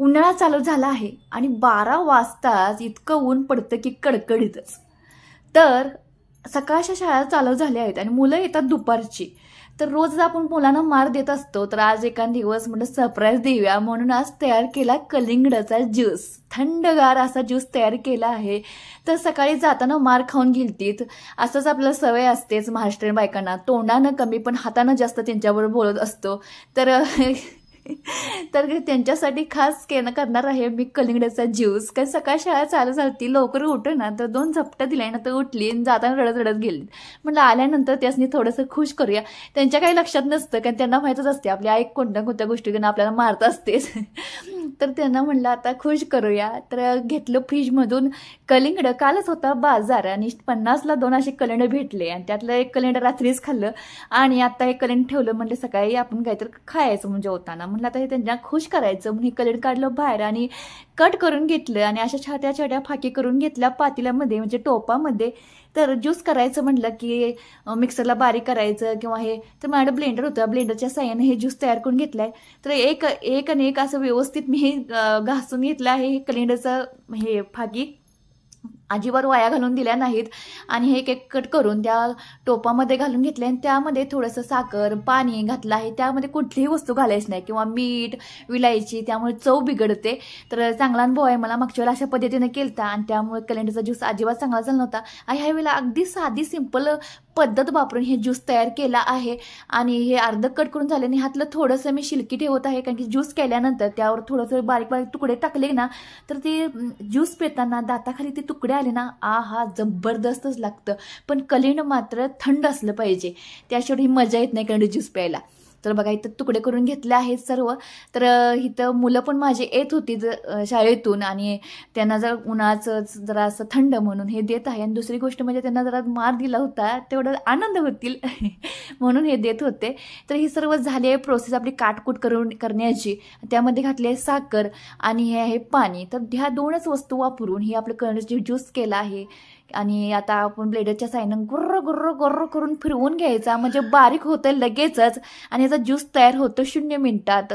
उन्हाळा चालू झाला आहे आणि 12 वाजताच इतकं ऊन पडतं की कडकडीतच। तर सकाळच्या शाळा चालू झाल्या आहेत आणि मुलं येतात दुपारची। तर रोज आपण मुलांना मार देत असतो, तर आज एका दिवस म्हणजे सरप्राईज देऊया म्हणून आज तयार केला कलिंगडाचा ज्यूस। थंडगार असा ज्यूस तयार केला आहे। तर सकाळी जाताना मार खाऊन गेलतीत, असंच आपल्याला सवय असतेच महाराष्ट्रीयन बायकांना, तोंडानं कमी पण हातानं जास्त त्यांच्याबरोबर बोलत असतो। तर त्यांच्यासाठी खास करणार आहे मी कलिंगडाचा ज्यूस। कारण सकाळ शाळा चालू झाली, लवकर उठे ना, तर 2 झपट्या दिल्या ना, तर उठली आणि जाताना रडत रडत गेली। म्हटलं आल्यानंतर त्यासनी थोडंसं खुश करूया। त्यांच्या काही लक्षात नसतं, कारण त्यांना माहीतच असते आपली आई कोणत्या कोणत्या गोष्टी आपल्याला मारत असतेच। तर त्यांना म्हटलं आता खुश करूया। तर घेतलं फ्रीजमधून कलिंगड, कालच होता बाजार आणि 50ला 2 असे कलिंगड भेटले आणि त्यातलं एक कलिंगड रात्रीच खाल्लं आणि आता हे कलिंगड ठेवलं, म्हणजे सकाळी आपण काहीतरी खायचं म्हणजे होताना। म्हटलं आता हे त्यांना खुश करायचं म्हणून हे कलिंगड काढलं बाहेर आणि कट करून घेतलं आणि अशा छोट्या छोट्या फाकी करून घेतल्या पातेल्यामध्ये म्हणजे टोपामध्ये। तर ज्यूस करायचं म्हटलं की मिक्सरला बारीक करायचं किंवा हे, तर माझ्याकडे ब्लेंडर होतं, ब्लेंडरच्या साहाय्याने हे ज्यूस तयार करून घेतलाय। तर एक आणि एक असं व्यवस्थित मी हे घासून घेतलं आहे। हे कलिंगडाचं हे फाकी अजिबात वाया घालून दिल्या नाहीत आणि हे एक कट करून त्या टोपामध्ये घालून घेतले आणि त्यामध्ये थोडंसं साखर पाणी घातलं आहे। त्यामध्ये कुठलीही वस्तू घालायची नाही किंवा मीठ विलायची, त्यामुळे चव बिघडते। तर चांगला अनुभव आहे मला, मागच्या वेळेला अशा पद्धतीने केलता आणि त्यामुळे कलिंगडाचा ज्यूस अजिबात चांगला झाला नव्हता। आणि ह्या वेळेला अगदी साधी सिंपल पद्धत वापरून हे ज्यूस तयार केला आहे आणि हे अर्ध कट करून झाल्याने ह्यातलं थोडंसं मी शिलकी ठेवत आहे, कारण की ज्यूस केल्यानंतर त्यावर थोडंसं बारीक बारीक तुकडे टाकले ना, तर ते ज्यूस पिताना दाताखाली ते तुकडे आले ना, हा जबरदस्तच लागतं। पण कलिंगड मात्र थंड असलं पाहिजे, त्याशिवाय ही मजा येत नाही कलिंगड ज्यूस प्यायला। तर बघा इथं तुकडे करून घेतले आहेत सर्व। तर इथं मुलं पण माझे येत होती शाळेतून आणि त्यांना जर उन्हाचं जरा असं थंड म्हणून हे देत आहे। आणि दुसरी गोष्ट म्हणजे त्यांना जरा मार दिला होता, तेवढं आनंद होतील म्हणून हे देत होते। तर ही सर्व झाली आहे प्रोसेस आपली काटकूट करण्याची। त्यामध्ये घातली आहे साखर आणि हे आहे पाणी। तर ह्या 2च वस्तू वापरून हे आपलं कलिंगडाचा ज्यूस केला आहे आणि आता आपण ब्लेडरच्या साहाय्यानं गुर्र गुर्र गुर्र करून फिरवून घ्यायचा, म्हणजे बारीक होतं लगेचच आणि याचा ज्यूस तयार होतो 0 मिनिटात।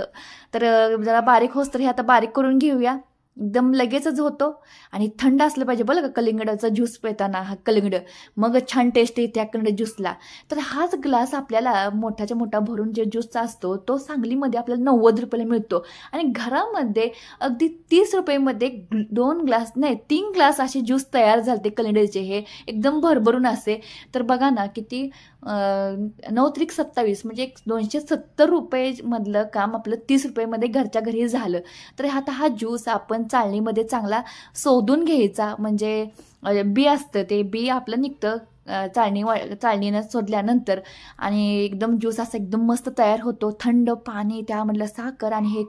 तर जरा बारीक होस तर हे आता बारीक करून घेऊया, एकदम लगेचच होतो आणि थंड असलं पाहिजे बरं का कलिंगडाचा ज्यूस पिताना। हा कलिंगड मग छान टेस्ट येते त्या कलिंगड ज्यूसला। तर हाच ग्लास आपल्याला मोठाच्या मोठा भरून जे ज्यूसचा असतो तो सांगलीमध्ये आपल्याला 90 रुपयाला मिळतो आणि घरामध्ये अगदी 30 रुपयेमध्ये 2 ग्लास नाही 3 ग्लास असे ज्यूस तयार झाले कलिंगडाचे, हे एकदम भरभरून असे। तर बघा ना किती 9 त्रिक 27 म्हणजे 270 रुपये मधलं काम आपलं 30 रुपयेमध्ये घरच्या घरी झालं। तर आता हा ज्यूस आपण चाळणीमध्ये चांगला शोधून घ्यायचा, म्हणजे बी असतं ते बी आपलं निघतं चाळणीनं शोधल्यानंतर आणि एकदम ज्यूस असा एकदम मस्त तयार होतो। थंड पाणी, त्यामधलं साखर आणि हे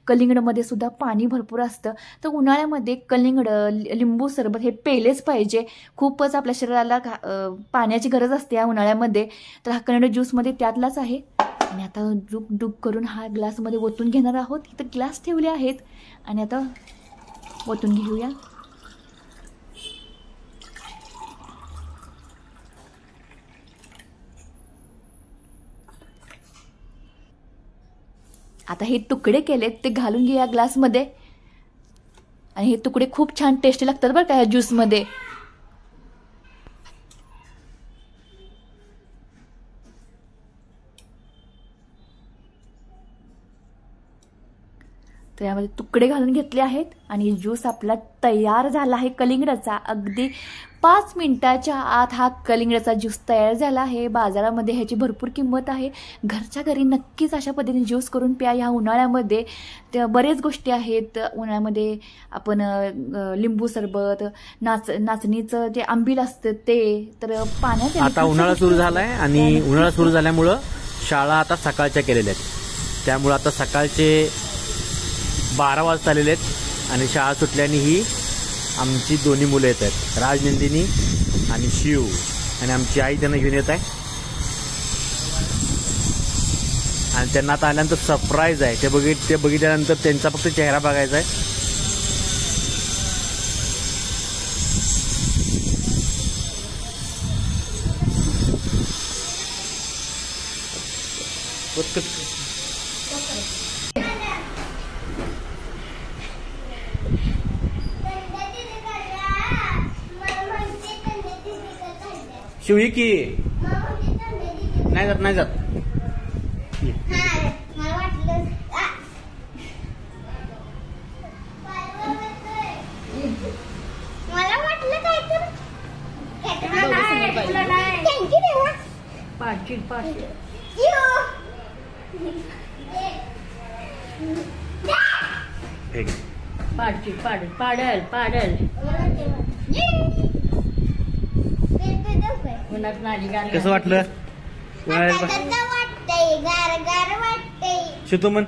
कलिंगडमध्ये सुद्धा पाणी भरपूर असतं। तर उन्हाळ्यामध्ये कलिंगड लिंबू सरबत हे पेलेच पाहिजे, खूपच आपल्या शरीराला पाण्याची गरज असते या उन्हाळ्यामध्ये। तर हा कलिंगड ज्यूसमध्ये त्यातलाच आहे आणि आता डूब करून हा ग्लासमध्ये ओतून घेणार आहोत। इथं ग्लास ठेवले आहेत आणि आता ओतून घेऊया। आता हे तुकडे केलेत ते घालून घेऊया ग्लासमध्ये आणि हे तुकडे खूप छान टेस्टी लागतात बरं का ह्या ज्यूसमध्ये। तर यामध्ये तुकडे घालून घेतले आहेत आणि ज्यूस आपला तयार झाला आहे कलिंगडाचा। अगदी 5 मिनिटाच्या आत हा कलिंगडाचा ज्यूस तयार झाला आहे। बाजारामध्ये ह्याची भरपूर किंमत आहे, घरच्या घरी नक्कीच अशा पद्धतीने ज्यूस करून प्या ह्या उन्हाळ्यामध्ये। त्या बरेच गोष्टी आहेत उन्हाळ्यामध्ये, आपण लिंबू सरबत, नाचणीचं जे आंबील असतं ते, तर पाण्यात आता उन्हाळा सुरू झालाय आणि उन्हाळा सुरू झाल्यामुळं शाळा आता सकाळच्या केलेल्या आहेत, त्यामुळे आता सकाळचे 12 वाजता आलेले आहेत आणि शाळा सुटल्याने ही आमची 2 मुलं येत आहेत, राजनंदिनी आणि शिव, आणि आमची आई त्यांना घेऊन येत आहे आणि त्यांना आता आल्यानंतर सरप्राईज आहे। ते बघितल्यानंतर त्यांचा फक्त चेहरा बघायचा आहे। शिवही की नाही जात नाही जात. मला वाटलं काय तर पाडशील पाडल कसं वाटलं? वाटतंय गार गार वाटतंय. शितू म्हण.